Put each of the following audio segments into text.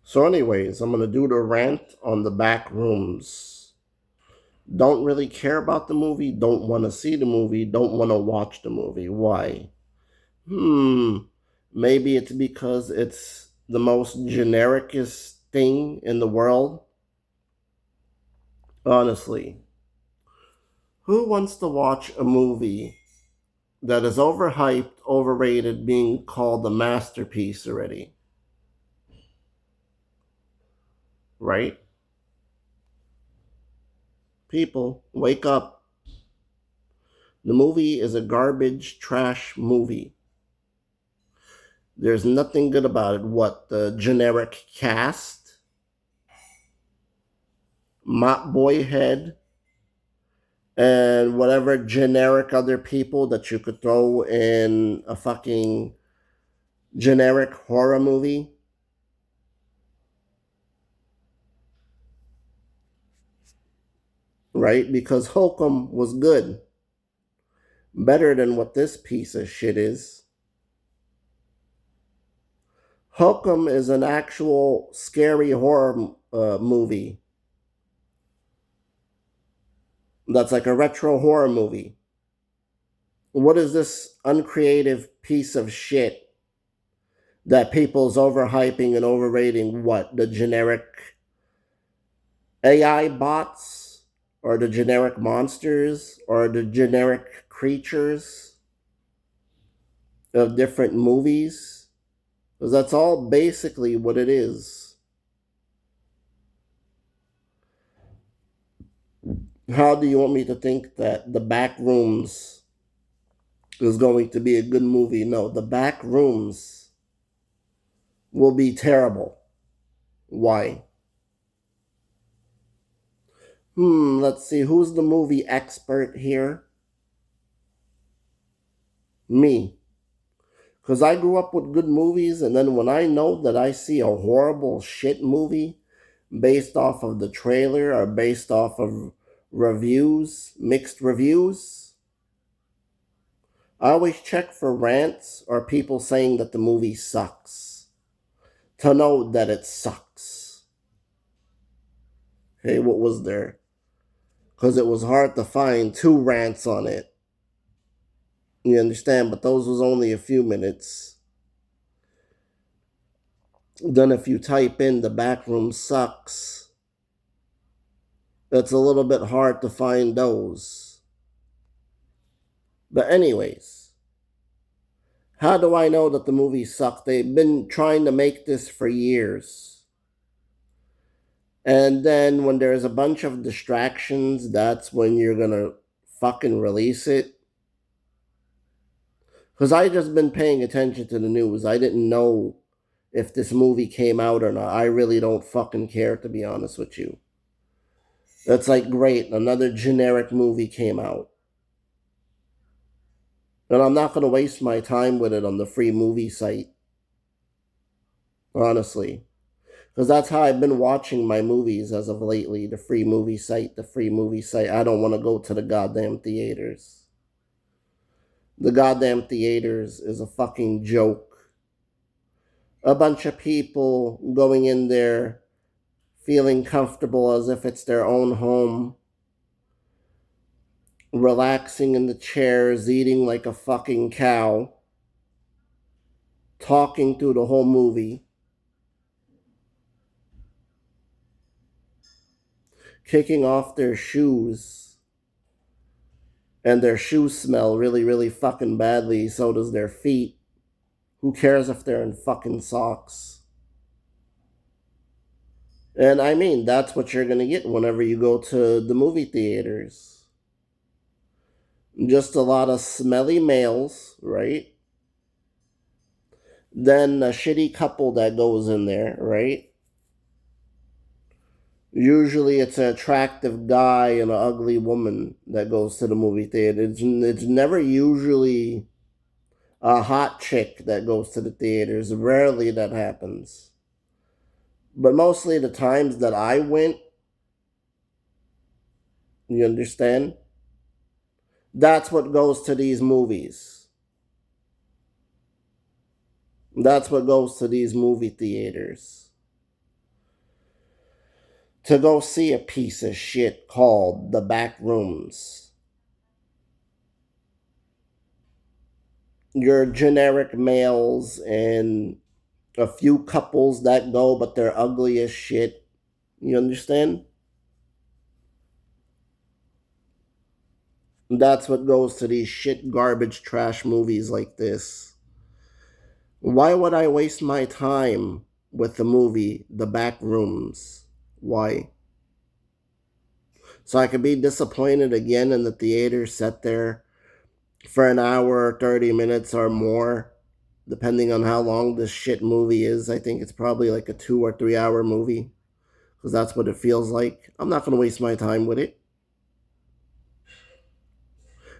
So, anyways, I'm going to do the rant on the back rooms. Don't really care about the movie, don't want to see the movie, don't want to watch the movie. Why? Hmm, maybe it's because it's the most genericest thing in the world. Honestly, who wants to watch a movie that is overhyped, overrated, being called a masterpiece already? Right? People, wake up. The movie is a garbage, trash movie. There's nothing good about it. What, the generic cast? Mop Boy Head? And whatever generic other people that you could throw in a fucking generic horror movie? Right? Because Holcomb was good. Better than what this piece of shit is. Holcomb is an actual scary horror movie. That's like a retro horror movie. What is this uncreative piece of shit that people's overhyping and overrating? What, the generic AI bots, or the generic monsters, or the generic creatures of different movies? Because that's all basically what it is. How do you want me to think that the back rooms is going to be a good movie? No, the back rooms will be terrible. Why? Let's see. Who's the movie expert here? Me. Because I grew up with good movies, and then when I know that I see a horrible shit movie based off of the trailer or based off of reviews, mixed reviews, I always check for rants or people saying that the movie sucks to know that it sucks. Hey, what was there? Because it was hard to find two rants on it. You understand? But those was only a few minutes. Then if you type in the backroom sucks, it's a little bit hard to find those. But anyways, how do I know that the movie sucked? They've been trying to make this for years. And then when there's a bunch of distractions, that's when you're gonna fucking release it. Because I just been paying attention to the news. I didn't know if this movie came out or not. I really don't fucking care, to be honest with you. It's like, great, another generic movie came out. And I'm not going to waste my time with it on the free movie site, honestly. Because that's how I've been watching my movies as of lately. The free movie site, the free movie site. I don't want to go to the goddamn theaters. The goddamn theaters is a fucking joke. A bunch of people going in there feeling comfortable as if it's their own home, relaxing in the chairs, eating like a fucking cow, talking through the whole movie, kicking off their shoes, and their shoes smell really, really fucking badly. So does their feet. Who cares if they're in fucking socks? And I mean, that's what you're gonna get whenever you go to the movie theaters. Just a lot of smelly males, right? Then a shitty couple that goes in there, right? Usually it's an attractive guy and an ugly woman that goes to the movie theater. It's never usually a hot chick that goes to the theaters. Rarely that happens. But mostly the times that I went, you understand? That's what goes to these movies. That's what goes to these movie theaters. to go see a piece of shit called The Backrooms. Your generic males and a few couples that go, but they're ugly as shit. You understand? That's what goes to these shit garbage trash movies like this. Why would I waste my time with the movie The Backrooms? Why? So I could be disappointed again in the theater, sit there for an hour, 30 minutes or more, depending on how long this shit movie is. I think it's probably like a 2 or 3 hour movie because that's what it feels like. I'm not going to waste my time with it.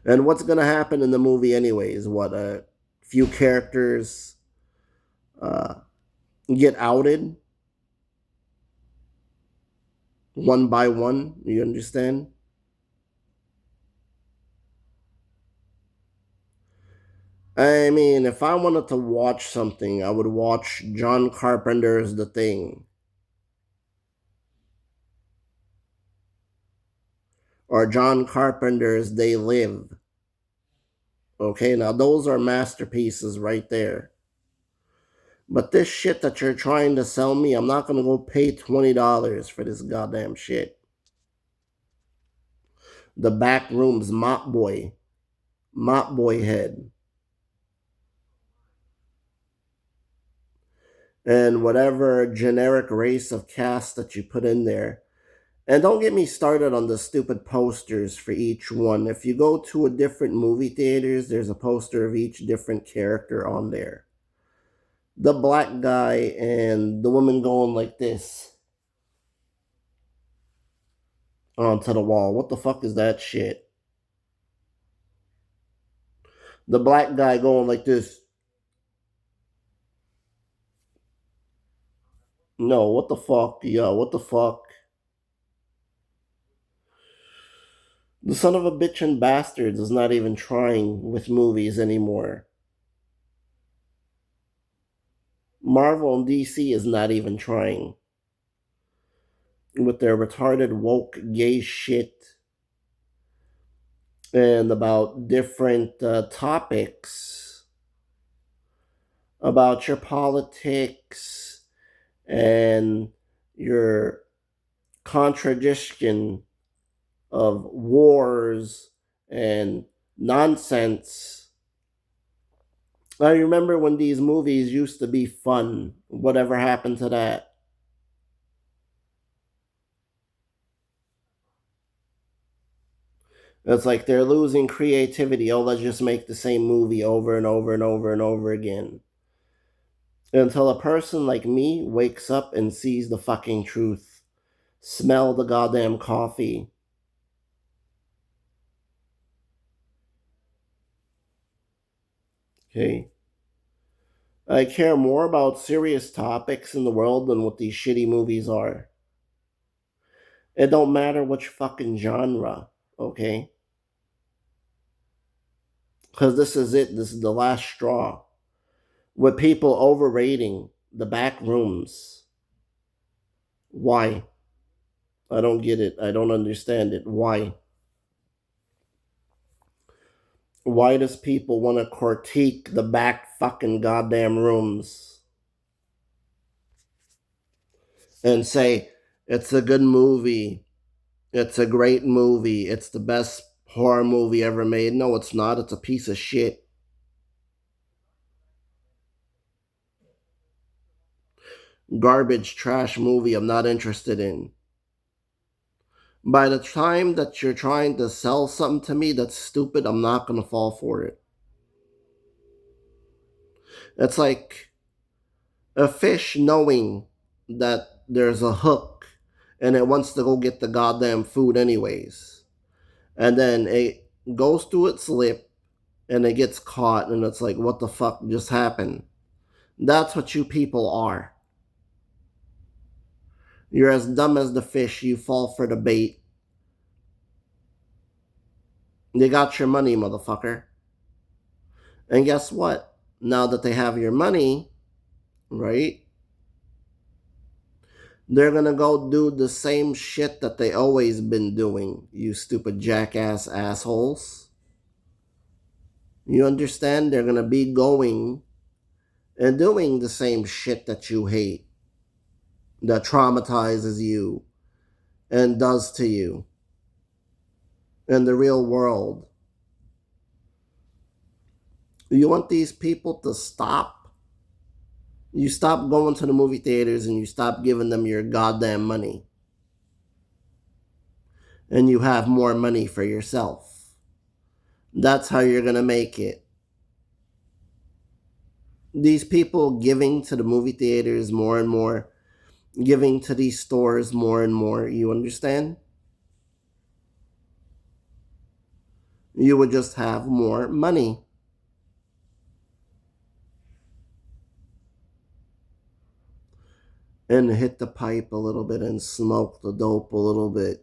And what's going to happen in the movie, anyways? What, a few characters uh, get outed one by one? You understand? I mean, if I wanted to watch something, I would watch John Carpenter's The Thing or John Carpenter's They Live. Okay, now those are masterpieces right there. But this shit that you're trying to sell me, I'm not gonna go pay $20 for this goddamn shit. The Backrooms Mop Boy head, and whatever generic race of cast that you put in there. And don't get me started on the stupid posters for each one. If you go to a different movie theaters, there's a poster of each different character on there. The black guy and the woman going like this onto the wall. What the fuck is that shit? The black guy going like this. No, what the fuck? Yo, what the fuck? The son of a bitch and bastard is not even trying with movies anymore. Marvel and DC is not even trying with their retarded woke gay shit and about different topics about your politics and your contradiction of wars and nonsense. I remember when these movies used to be fun. Whatever happened to that? It's like they're losing creativity. Oh, let's just make the same movie over and over and over and over again. Until a person like me wakes up and sees the fucking truth. Smell the goddamn coffee. Okay. I care more about serious topics in the world than what these shitty movies are. It don't matter which fucking genre, okay? Because this is it. This is the last straw. With people overrating the back rooms. Why? I don't get it. I don't understand it. Why? Why does people want to critique the back fucking goddamn rooms and say it's a good movie? It's a great movie. It's the best horror movie ever made. No, it's not. It's a piece of shit. Garbage, trash movie I'm not interested in. By the time that you're trying to sell something to me that's stupid, I'm not going to fall for it. It's like a fish knowing that there's a hook and it wants to go get the goddamn food anyways. And then it goes to its lip and it gets caught and it's like, what the fuck just happened? That's what you people are. You're as dumb as the fish, you fall for the bait. They got your money, motherfucker. And guess what? Now that they have your money, right? They're gonna go do the same shit that they always been doing, you stupid jackass assholes. You understand? They're gonna be going and doing the same shit that you hate, that traumatizes you and does to you in the real world. You want these people to stop? You stop going to the movie theaters and you stop giving them your goddamn money. And you have more money for yourself. That's how you're gonna make it. These people giving to the movie theaters more and more, giving to these stores more and more, you understand? You would just have more money. And hit the pipe a little bit and smoke the dope a little bit.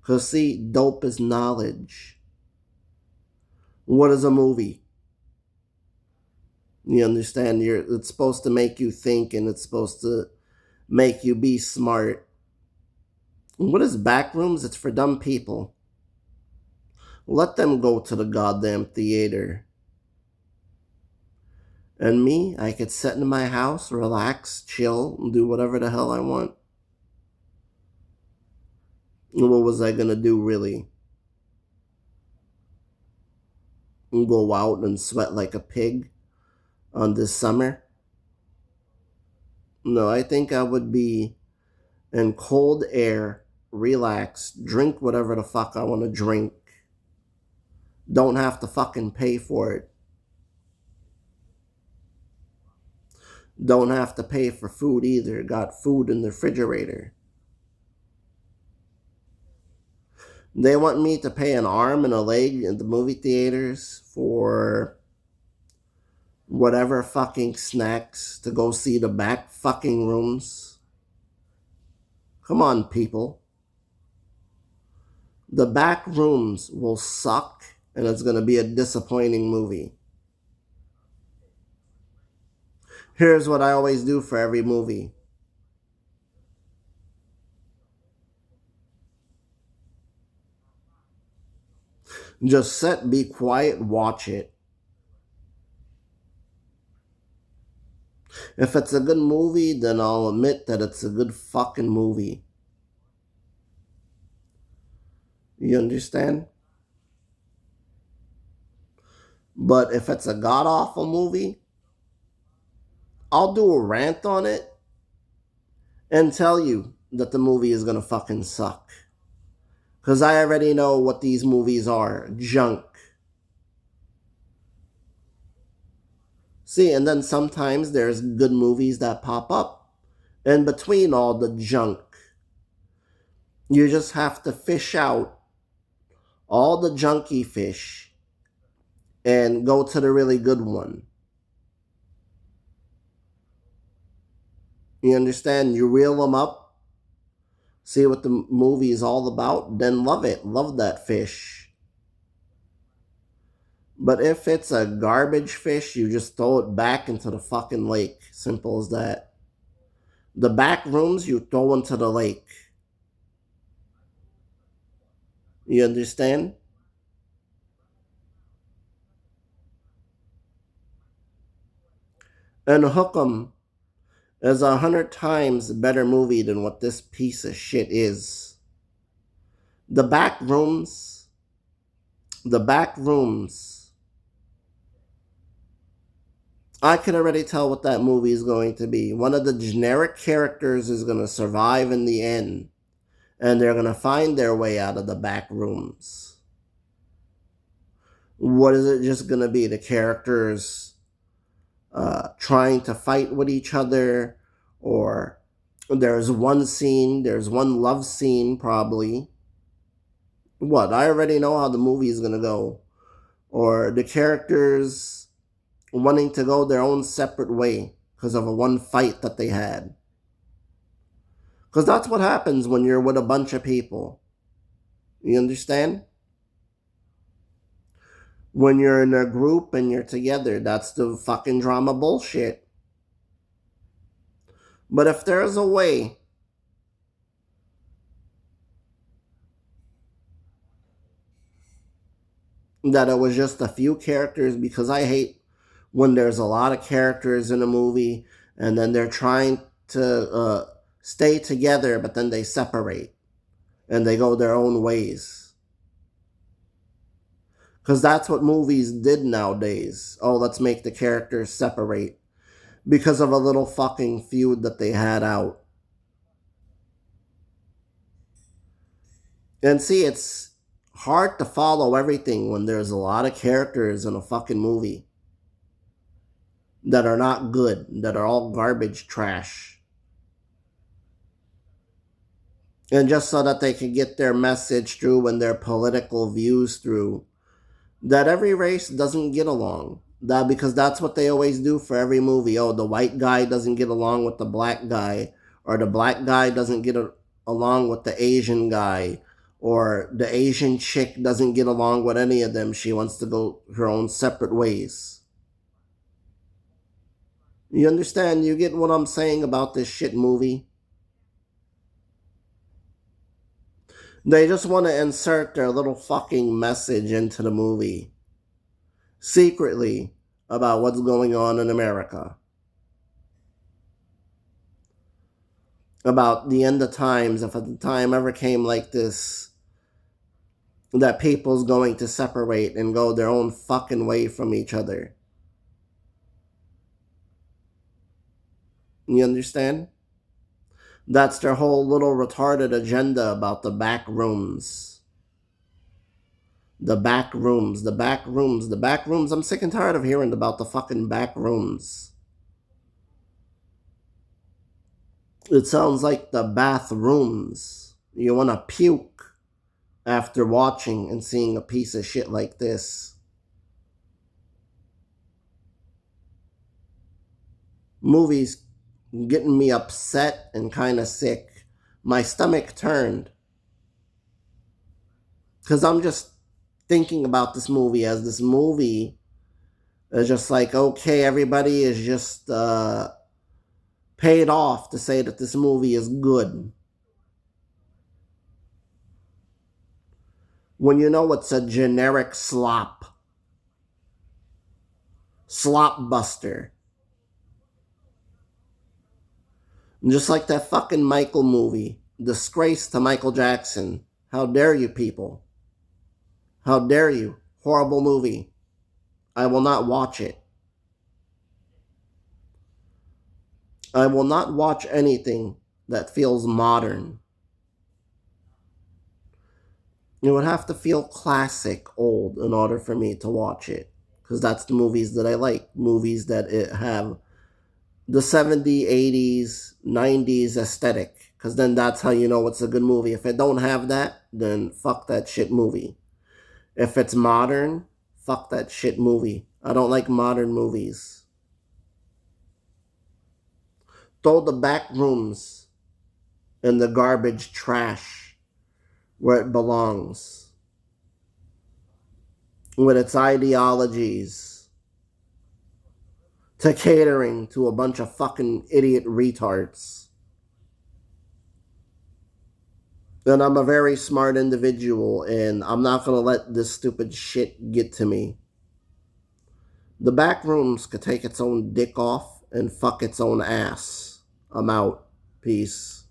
Because, see, dope is knowledge. What is a movie? You understand? It's supposed to make you think and it's supposed to make you be smart. What is backrooms? It's for dumb people. Let them go to the goddamn theater. And me, I could sit in my house, relax, chill, and do whatever the hell I want. What was I gonna do, really? Go out and sweat like a pig on this summer? No, I think I would be in cold air, relax, drink whatever the fuck I want to drink. Don't have to fucking pay for it. Don't have to pay for food either. Got food in the refrigerator. They want me to pay an arm and a leg in the movie theaters for whatever fucking snacks to go see the back fucking rooms. Come on, people. The back rooms will suck and it's going to be a disappointing movie. Here's what I always do for every movie. Just sit, be quiet, watch it. If it's a good movie, then I'll admit that it's a good fucking movie. You understand? But if it's a god awful movie, I'll do a rant on it and tell you that the movie is gonna fucking suck. Because I already know what these movies are junk. See, and then sometimes there's good movies that pop up in between all the junk. You just have to fish out all the junky fish and go to the really good one. You understand? You reel them up, see what the movie is all about, then love it. Love that fish. But if it's a garbage fish, you just throw it back into the fucking lake. Simple as that. The back rooms, you throw into the lake. You understand? And Hook 'em is 100 times a better movie than what this piece of shit is. The back rooms, the back rooms. I can already tell what that movie is going to be. One of the generic characters is going to survive in the end, and they're going to find their way out of the back rooms. What is it just going to be? The characters trying to fight with each other, or there's one love scene probably. What? I already know how the movie is going to go. Or the characters wanting to go their own separate way because of a one fight that they had. Because that's what happens when you're with a bunch of people. You understand? When you're in a group and you're together, that's the fucking drama bullshit. But if there's a way that it was just a few characters, because I hate when there's a lot of characters in a movie and then they're trying to stay together, but then they separate and they go their own ways. Because that's what movies did nowadays. Oh, let's make the characters separate because of a little fucking feud that they had out. And see, it's hard to follow everything when there's a lot of characters in a fucking movie that are not good, that are all garbage trash. And just so that they can get their message through and their political views through, that every race doesn't get along. That because that's what they always do for every movie. Oh, the white guy doesn't get along with the black guy, or the black guy doesn't along with the Asian guy, or the Asian chick doesn't get along with any of them. She wants to go her own separate ways. You understand? You get what I'm saying about this shit movie? They just want to insert their little fucking message into the movie secretly about what's going on in America. About the end of times, if the time ever came like this, that people's going to separate and go their own fucking way from each other. You understand? That's their whole little retarded agenda about the back rooms. The back rooms, the back rooms, the back rooms. I'm sick and tired of hearing about the fucking back rooms. It sounds like the bathrooms. You want to puke after watching and seeing a piece of shit like this. Movies getting me upset and kind of sick. My stomach turned. Because I'm just thinking about this movie as this movie is just like, okay, everybody is just paid off to say that this movie is good. When you know it's a generic slop. Slop buster. Just like that fucking Michael movie. Disgrace to Michael Jackson. How dare you, people? How dare you? Horrible movie. I will not watch it. I will not watch anything that feels modern. It would have to feel classic, old, in order for me to watch it. Because that's the movies that I like. Movies that have the 70s, 80s, 90s aesthetic. Because then that's how you know it's a good movie. If it don't have that, then fuck that shit movie. If it's modern, fuck that shit movie. I don't like modern movies. Throw the back rooms in the garbage trash where it belongs. With its ideologies to catering to a bunch of fucking idiot retards. And I'm a very smart individual, and I'm not going to let this stupid shit get to me. The back rooms could take its own dick off and fuck its own ass. I'm out. Peace.